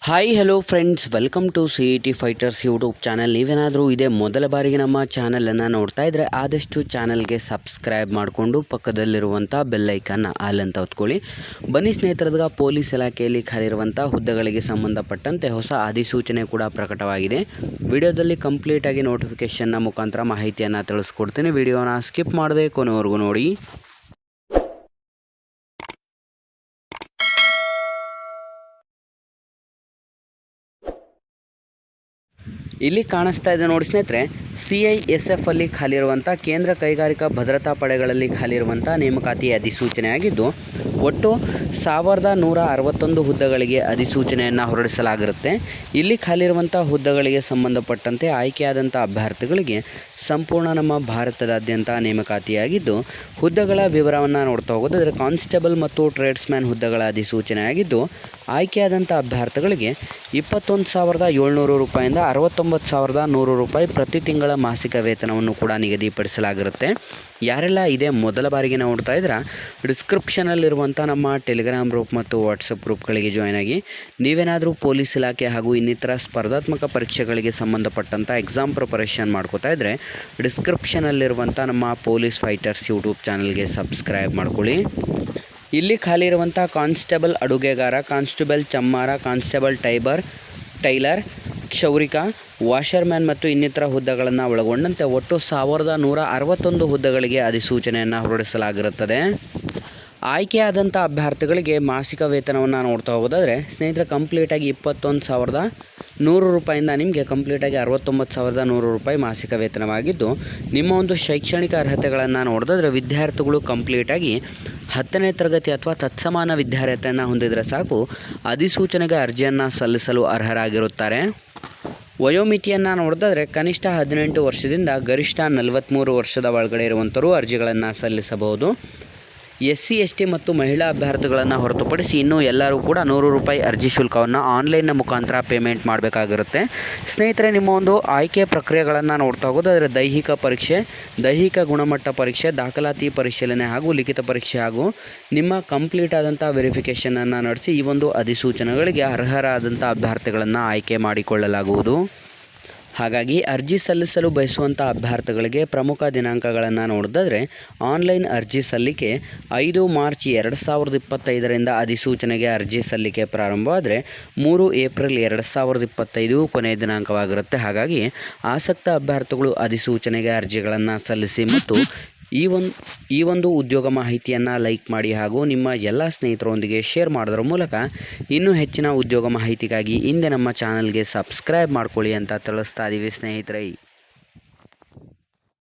Hi hello friends, welcome to CET fighters YouTube channel. ನೀವೇನಾದರೂ ಇದೇ ಮೊದಲ ಬಾರಿಗೆ ನಮ್ಮ ಚಾನಲನ್ನು ನೋಡ್ತಾ ಇದ್ದರೆ ಆದಷ್ಟು ಚಾನಲ್ಗೆ ಸಬ್ಸ್ಕ್ರೈಬ್ ಮಾಡಿಕೊಂಡು ಪಕ್ಕದಲ್ಲಿರುವಂಥ ಬೆಲ್ಲೈಕನ್ನ ಆಲ್ ಅಂತ ಹೊತ್ಕೊಳ್ಳಿ. ಬನ್ನಿ ಸ್ನೇಹಿತರದಾಗ ಪೊಲೀಸ್ ಇಲಾಖೆಯಲ್ಲಿ ಖಾಲಿರುವಂಥ ಹುದ್ದೆಗಳಿಗೆ ಸಂಬಂಧಪಟ್ಟಂತೆ ಹೊಸ ಅಧಿಸೂಚನೆ ಕೂಡ ಪ್ರಕಟವಾಗಿದೆ. ವಿಡಿಯೋದಲ್ಲಿ ಕಂಪ್ಲೀಟಾಗಿ ನೋಟಿಫಿಕೇಷನ್ನ ಮುಖಾಂತರ ಮಾಹಿತಿಯನ್ನು ತಿಳಿಸ್ಕೊಡ್ತೀನಿ. ವಿಡಿಯೋನ ಸ್ಕಿಪ್ ಮಾಡದೆ ಕೊನೆವರೆಗೂ ನೋಡಿ. ಇಲ್ಲಿ ಕಾಣಿಸ್ತಾ ಇದೆ ನೋಡಿ ಸ್ನೇಹಿತರೆ, CISF ಅಲ್ಲಿ ಖಾಲಿರುವಂಥ ಕೇಂದ್ರ ಕೈಗಾರಿಕಾ ಭದ್ರತಾ ಪಡೆಗಳಲ್ಲಿ ಖಾಲಿರುವಂಥ ನೇಮಕಾತಿ ಅಧಿಸೂಚನೆ ಆಗಿದ್ದು, ಒಟ್ಟು 1161 ಹುದ್ದೆಗಳಿಗೆ ಅಧಿಸೂಚನೆಯನ್ನು ಹೊರಡಿಸಲಾಗಿರುತ್ತೆ. ಇಲ್ಲಿ ಖಾಲಿರುವಂಥ ಹುದ್ದೆಗಳಿಗೆ ಸಂಬಂಧಪಟ್ಟಂತೆ ಆಯ್ಕೆಯಾದಂಥ ಅಭ್ಯರ್ಥಿಗಳಿಗೆ ಸಂಪೂರ್ಣ ನಮ್ಮ ಭಾರತದಾದ್ಯಂತ ನೇಮಕಾತಿಯಾಗಿದ್ದು, ಹುದ್ದೆಗಳ ವಿವರವನ್ನು ನೋಡ್ತಾ ಹೋಗೋದಾದರೆ ಕಾನ್ಸ್ಟೇಬಲ್ ಮತ್ತು ಟ್ರೇಡ್ಸ್ಮ್ಯಾನ್ ಹುದ್ದೆಗಳ ಅಧಿಸೂಚನೆ ಆಗಿದ್ದು, ಆಯ್ಕೆಯಾದಂಥ ಅಭ್ಯರ್ಥಿಗಳಿಗೆ 21,700 ರೂಪಾಯಿಂದ 69,100 ರೂಪಾಯಿ ಪ್ರತಿ ತಿಂಗಳ ಮಾಸಿಕ ವೇತನವನ್ನು ಕೂಡ ನಿಗದಿಪಡಿಸಲಾಗಿರುತ್ತೆ. ಯಾರೆಲ್ಲ ಇದೇ ಮೊದಲ ಬಾರಿಗೆ ನೋಡ್ತಾ ಇದ್ರೆ ಡಿಸ್ಕ್ರಿಪ್ಷನಲ್ಲಿರುವಂಥ ನಮ್ಮ ಟೆಲಿಗ್ರಾಮ್ ಗ್ರೂಪ್ ಮತ್ತು ವಾಟ್ಸಪ್ ಗ್ರೂಪ್ಗಳಿಗೆ ಜಾಯ್ನ್ ಆಗಿ. ನೀವೇನಾದರೂ ಪೊಲೀಸ್ ಇಲಾಖೆ ಹಾಗೂ ಇನ್ನಿತರ ಸ್ಪರ್ಧಾತ್ಮಕ ಪರೀಕ್ಷೆಗಳಿಗೆ ಸಂಬಂಧಪಟ್ಟಂಥ ಎಕ್ಸಾಮ್ ಪ್ರಿಪರೇಷನ್ ಮಾಡ್ಕೋತಾ ಇದ್ದರೆ ಡಿಸ್ಕ್ರಿಪ್ಷನಲ್ಲಿರುವಂಥ ನಮ್ಮ ಪೊಲೀಸ್ ಫೈಟರ್ಸ್ ಯೂಟ್ಯೂಬ್ ಚಾನಲ್ಗೆ ಸಬ್ಸ್ಕ್ರೈಬ್ ಮಾಡ್ಕೊಳ್ಳಿ. ಇಲ್ಲಿ ಖಾಲಿ ಇರುವಂಥ ಕಾನ್ಸ್ಟೇಬಲ್ ಅಡುಗೆಗಾರ, ಕಾನ್ಸ್ಟೇಬಲ್ ಚಮ್ಮಾರ, ಕಾನ್ಸ್ಟೇಬಲ್ ಟೈಲರ್, ಕ್ಷೌರಿಕ, ವಾಷರ್ಮ್ಯಾನ್ ಮತ್ತು ಇನ್ನಿತರ ಹುದ್ದೆಗಳನ್ನು ಒಳಗೊಂಡಂತೆ ಒಟ್ಟು 1161 ಹುದ್ದೆಗಳಿಗೆ ಅಧಿಸೂಚನೆಯನ್ನು ಹೊರಡಿಸಲಾಗಿರುತ್ತದೆ. ಆಯ್ಕೆಯಾದಂಥ ಅಭ್ಯರ್ಥಿಗಳಿಗೆ ಮಾಸಿಕ ವೇತನವನ್ನು ನೋಡ್ತಾ ಹೋಗೋದಾದರೆ ಸ್ನೇಹಿತರೆ ಕಂಪ್ಲೀಟಾಗಿ 21,100 ರೂಪಾಯಿಂದ ನಿಮಗೆ ಕಂಪ್ಲೀಟಾಗಿ 69,100 ರೂಪಾಯಿ ಮಾಸಿಕ ವೇತನವಾಗಿದ್ದು, ನಿಮ್ಮ ಒಂದು ಶೈಕ್ಷಣಿಕ ಅರ್ಹತೆಗಳನ್ನು ನೋಡಿದ್ರೆ ವಿದ್ಯಾರ್ಥಿಗಳು ಕಂಪ್ಲೀಟಾಗಿ 10ನೇ ತರಗತಿ ಅಥವಾ ತತ್ಸಮಾನ ವಿದ್ಯಾರ್ಹತೆಯನ್ನು ಹೊಂದಿದರೆ ಸಾಕು ಅಧಿಸೂಚನೆಗೆ ಅರ್ಜಿಯನ್ನು ಸಲ್ಲಿಸಲು ಅರ್ಹರಾಗಿರುತ್ತಾರೆ. ವಯೋಮಿತಿಯನ್ನು ನೋಡಿದ್ರೆ ಕನಿಷ್ಠ 18 ವರ್ಷದಿಂದ ಗರಿಷ್ಠ 43 ವರ್ಷದ ಒಳಗಡೆ ಇರುವಂಥವರು ಅರ್ಜಿಗಳನ್ನು ಸಲ್ಲಿಸಬಹುದು. SC ST ಮತ್ತು ಮಹಿಳಾ ಅಭ್ಯರ್ಥಿಗಳನ್ನು ಹೊರತುಪಡಿಸಿ ಇನ್ನೂ ಎಲ್ಲರೂ ಕೂಡ 100 ರೂಪಾಯಿ ಅರ್ಜಿ ಶುಲ್ಕವನ್ನು ಆನ್ಲೈನ್ನ ಮುಖಾಂತರ ಪೇಮೆಂಟ್ ಮಾಡಬೇಕಾಗಿರುತ್ತೆ. ಸ್ನೇಹಿತರೆ, ನಿಮ್ಮ ಒಂದು ಆಯ್ಕೆ ಪ್ರಕ್ರಿಯೆಗಳನ್ನು ನೋಡ್ತಾ ಹೋಗೋದಾದರೆ ದೈಹಿಕ ಪರೀಕ್ಷೆ, ದೈಹಿಕ ಗುಣಮಟ್ಟ ಪರೀಕ್ಷೆ, ದಾಖಲಾತಿ ಪರಿಶೀಲನೆ ಹಾಗೂ ಲಿಖಿತ ಪರೀಕ್ಷೆ ಹಾಗೂ ನಿಮ್ಮ ಕಂಪ್ಲೀಟ್ ಆದಂಥ ವೆರಿಫಿಕೇಷನನ್ನು ನಡೆಸಿ ಈ ಒಂದು ಅಧಿಸೂಚನೆಗಳಿಗೆ ಅರ್ಹರಾದಂಥ ಅಭ್ಯರ್ಥಿಗಳನ್ನು ಆಯ್ಕೆ ಮಾಡಿಕೊಳ್ಳಲಾಗುವುದು. ಹಾಗಾಗಿ ಅರ್ಜಿ ಸಲ್ಲಿಸಲು ಬಯಸುವಂಥ ಅಭ್ಯರ್ಥಿಗಳಿಗೆ ಪ್ರಮುಖ ದಿನಾಂಕಗಳನ್ನು ನೋಡಿದ್ರೆ ಆನ್ಲೈನ್ ಅರ್ಜಿ ಸಲ್ಲಿಕೆ 5 ಮಾರ್ಚ್ 2025ರಿಂದ ಅಧಿಸೂಚನೆಗೆ ಅರ್ಜಿ ಸಲ್ಲಿಕೆ ಪ್ರಾರಂಭವಾದರೆ 3 ಏಪ್ರಿಲ್ 2025 ಕೊನೆಯ ದಿನಾಂಕವಾಗಿರುತ್ತೆ. ಹಾಗಾಗಿ ಆಸಕ್ತ ಅಭ್ಯರ್ಥಿಗಳು ಅಧಿಸೂಚನೆಗೆ ಅರ್ಜಿಗಳನ್ನು ಸಲ್ಲಿಸಿ ಮತ್ತು ಈ ಒಂದು ಉದ್ಯೋಗ ಮಾಹಿತಿಯನ್ನು ಲೈಕ್ ಮಾಡಿ ಹಾಗೂ ನಿಮ್ಮ ಎಲ್ಲ ಸ್ನೇಹಿತರೊಂದಿಗೆ ಶೇರ್ ಮಾಡೋದ್ರ ಮೂಲಕ ಇನ್ನೂ ಹೆಚ್ಚಿನ ಉದ್ಯೋಗ ಮಾಹಿತಿಗಾಗಿ ಹಿಂದೆ ನಮ್ಮ ಚಾನಲ್ಗೆ ಸಬ್ಸ್ಕ್ರೈಬ್ ಮಾಡ್ಕೊಳ್ಳಿ ಅಂತ ತಿಳಿಸ್ತಾ ಇದ್ದೀವಿ ಸ್ನೇಹಿತರೆ.